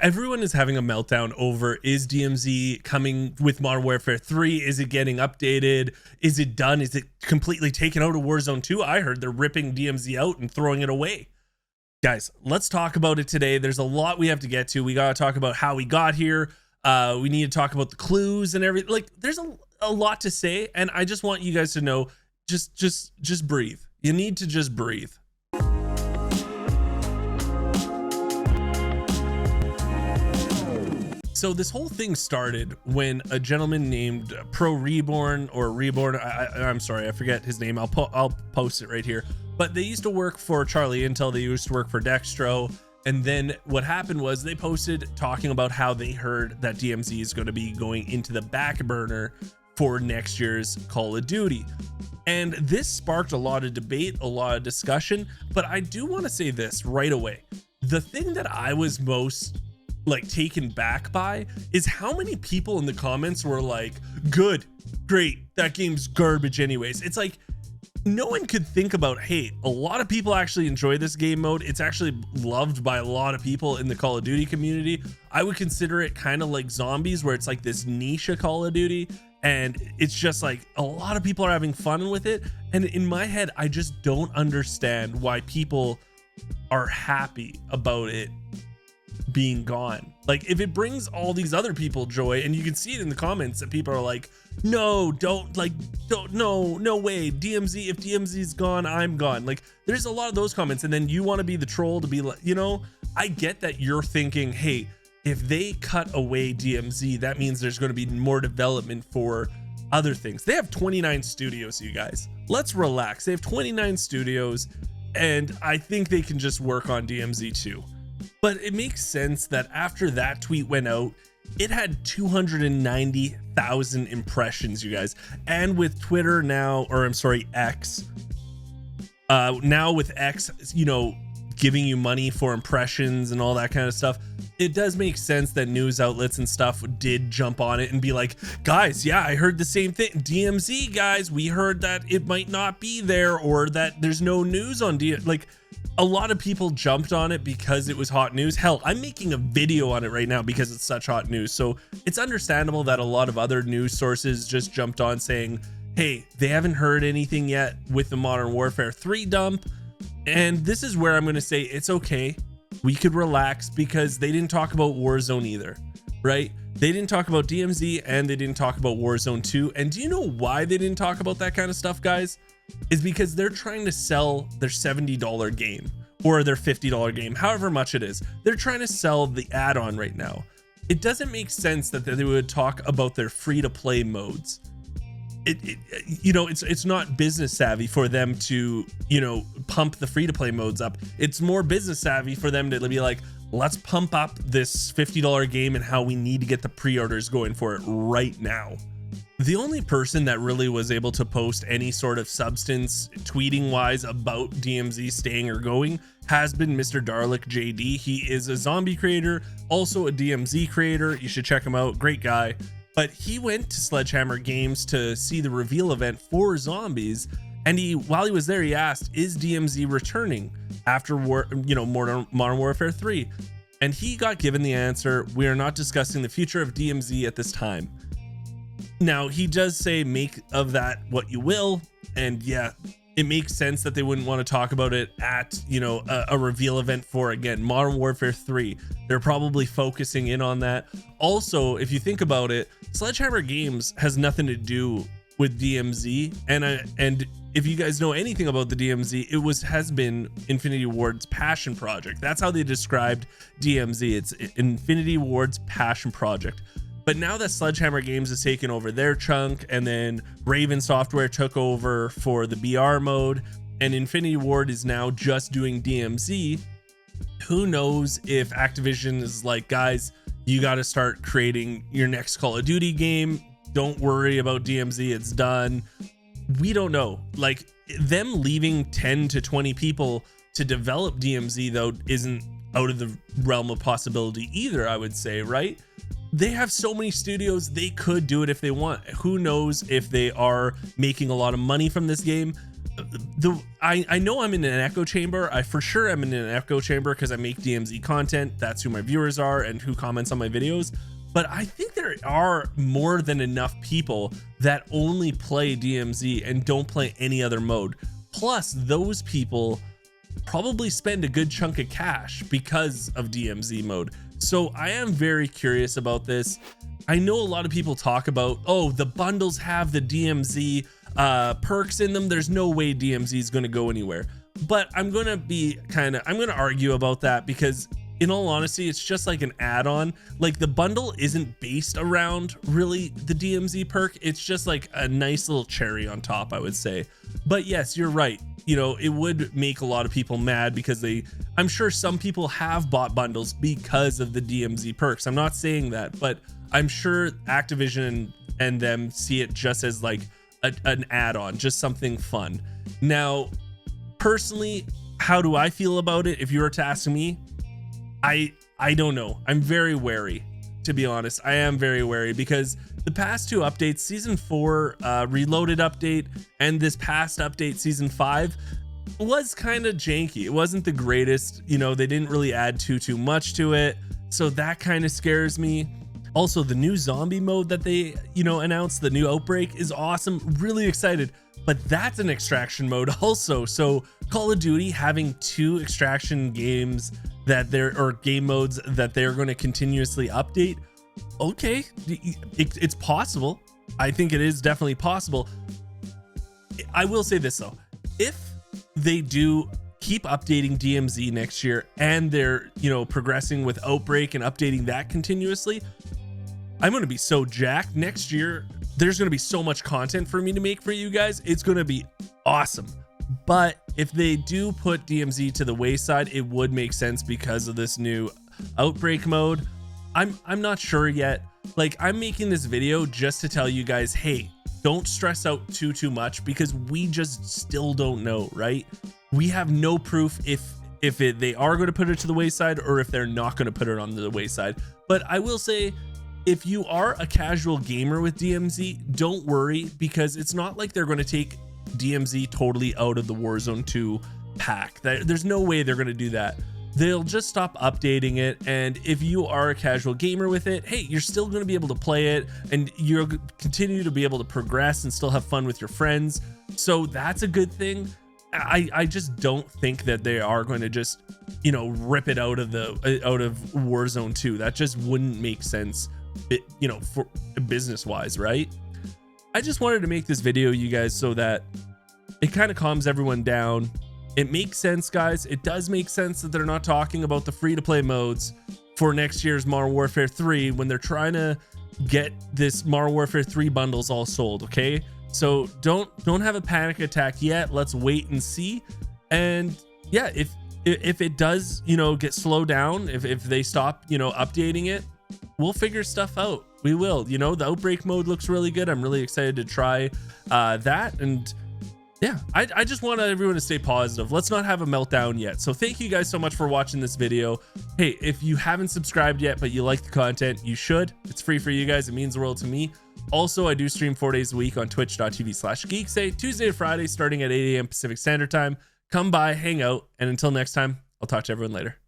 Everyone is having a meltdown over, is DMZ coming with Modern Warfare 3? Is it getting updated? Is it done? Is it completely taken out of Warzone 2? I heard they're ripping DMZ out and throwing it away. Guys, let's talk about it today. There's a lot we have to get to. We got to talk about how we got here. We need to talk about the clues and everything. Like, there's a lot to say, and I just want you guys to know, just breathe. You need to just breathe. So this whole thing started when a gentleman named Pro Reborn or Reborn, I'm sorry, I forget his name. I'll post it right here. But they used to work for Charlie Intel. They used to work for Dextro. And then what happened was they posted talking about how they heard that DMZ is going to be going into the back burner for next year's Call of Duty. And this sparked a lot of debate, a lot of discussion. But I do want to say this right away. The thing that I was most taken back by is how many people in the comments were like, good, great, that game's garbage anyways. It's like no one could think about, hey, a lot of people actually enjoy this game mode. It's actually loved by a lot of people in the Call of Duty community. I would consider it kind of like Zombies, where it's like this niche of Call of Duty, and it's just like a lot of people are having fun with it. And in my head, I just don't understand why people are happy about it being gone. Like, if it brings all these other people joy, and you can see it in the comments that people are like, no, no way, DMZ, if DMZ's gone, I'm gone. Like, there's a lot of those comments, and then you want to be the troll to be like, you know, I get that you're thinking, hey, if they cut away DMZ, that means there's going to be more development for other things. They have 29 studios, you guys. Let's relax. They have 29 studios, and I think they can just work on DMZ too. But it makes sense that after that tweet went out, it had 290,000 impressions, you guys. And with Twitter now, or I'm sorry, X, now with X, you know, giving you money for impressions and all that kind of stuff, it does make sense that news outlets and stuff did jump on it and be like, guys, yeah, I heard the same thing. DMZ, guys, we heard that it might not be there, or that there's no news on DMZ. Like, a lot of people jumped on it because it was hot news. Hell, I'm making a video on it right now because it's such hot news. So it's understandable that a lot of other news sources just jumped on saying, hey, they haven't heard anything yet with the Modern Warfare 3 dump. And this is where I'm going to say it's okay. We could relax, because they didn't talk about Warzone either, right? They didn't talk about DMZ, and they didn't talk about Warzone 2. And do you know why they didn't talk about that kind of stuff, guys? Is because they're trying to sell their $70 game or their $50 game, however much it is. They're trying to sell the add-on right now. It doesn't make sense that they would talk about their free-to-play modes. You know, it's not business savvy for them to, you know, pump the free-to-play modes up. It's more business savvy for them to be like, let's pump up this $50 game and how we need to get the pre-orders going for it right now. The only person that really was able to post any sort of substance tweeting wise about DMZ staying or going has been Mr. Darlick JD. He is a zombie creator, also a DMZ creator. You should check him out. Great guy. But he went to Sledgehammer Games to see the reveal event for Zombies. And while he was there, he asked, is DMZ returning after Modern Warfare 3? And he got given the answer, we are not discussing the future of DMZ at this time. Now, he does say make of that what you will, and yeah, it makes sense that they wouldn't want to talk about it at, you know, a reveal event for, again, Modern Warfare 3. They're probably focusing in on that. Also, if you think about it, Sledgehammer Games has nothing to do with DMZ, and if you guys know anything about the DMZ, it has been Infinity Ward's passion project. That's how they described DMZ. It's Infinity Ward's passion project. But now that Sledgehammer Games has taken over their chunk, and then Raven Software took over for the BR mode, and Infinity Ward is now just doing DMZ, who knows if Activision is like, guys, you got to start creating your next Call of Duty game. Don't worry about DMZ, it's done. We don't know. Like, them leaving 10 to 20 people to develop DMZ, though, isn't out of the realm of possibility either, I would say, right? They have so many studios, they could do it if they want. Who knows if they are making a lot of money from this game? I know I'm in an echo chamber. I for sure am in an echo chamber because I make DMZ content. That's who my viewers are and who comments on my videos. But I think there are more than enough people that only play DMZ and don't play any other mode. Plus, those people probably spend a good chunk of cash because of DMZ mode. So I am very curious about this. I know a lot of people talk about, oh, the bundles have the DMZ perks in them. There's no way DMZ is going to go anywhere. But I'm going to argue about that because in all honesty, it's just like an add-on. Like the bundle isn't based around really the DMZ perk. It's just like a nice little cherry on top, I would say. But yes, you're right. You know, it would make a lot of people mad because I'm sure some people have bought bundles because of the DMZ perks. I'm not saying that, but I'm sure Activision and them see it just as like an add-on, just something fun. Now, personally, how do I feel about it? If you were to ask me, I don't know. I'm very wary, to be honest. I am very wary because the past two updates, season 4 reloaded update and this past update, season 5, was kind of janky. It wasn't the greatest. You know, they didn't really add too much to it, so that kind of scares me. Also, the new zombie mode that they, you know, announced, the new outbreak, is awesome. Really excited. But that's an extraction mode also. So Call of Duty having 2 extraction games or game modes that they're going to continuously update. Okay, it's possible. I think it is definitely possible. I will say this though, if they do keep updating DMZ next year and they're, you know, progressing with outbreak and updating that continuously, I'm going to be so jacked next year. There's going to be so much content for me to make for you guys. It's going to be awesome. But if they do put DMZ to the wayside, it would make sense because of this new outbreak mode. I'm not sure yet. Like, I'm making this video just to tell you guys, hey, don't stress out too much because we just still don't know, right? We have no proof if they are going to put it to the wayside or if they're not going to put it on the wayside. But I will say, if you are a casual gamer with DMZ, don't worry because it's not like they're going to take DMZ totally out of the Warzone 2 pack. There's no way they're going to do that. They'll just stop updating it, and if you are a casual gamer with it, hey, you're still going to be able to play it and you'll continue to be able to progress and still have fun with your friends. So that's a good thing. I just don't think that they are going to just, you know, rip it out of Warzone 2. That just wouldn't make sense, you know, for business wise, right? I just wanted to make this video, you guys, so that it kind of calms everyone down. It makes sense, guys. It does make sense that they're not talking about the free-to-play modes for next year's Modern Warfare 3 when they're trying to get this Modern Warfare 3 bundles all sold, okay? So don't have a panic attack yet. Let's wait and see. And yeah, if it does, you know, get slowed down, if they stop, you know, updating it, we'll figure stuff out. We will. You know, the outbreak mode looks really good. I'm really excited to try that. And yeah, I just want everyone to stay positive. Let's not have a meltdown yet. So thank you guys so much for watching this video. Hey, if you haven't subscribed yet, but you like the content, you should. It's free for you guys. It means the world to me. Also, I do stream 4 days a week on twitch.tv/Geekseh, Tuesday to Friday, starting at 8 a.m. Pacific Standard Time. Come by, hang out, and until next time, I'll talk to everyone later.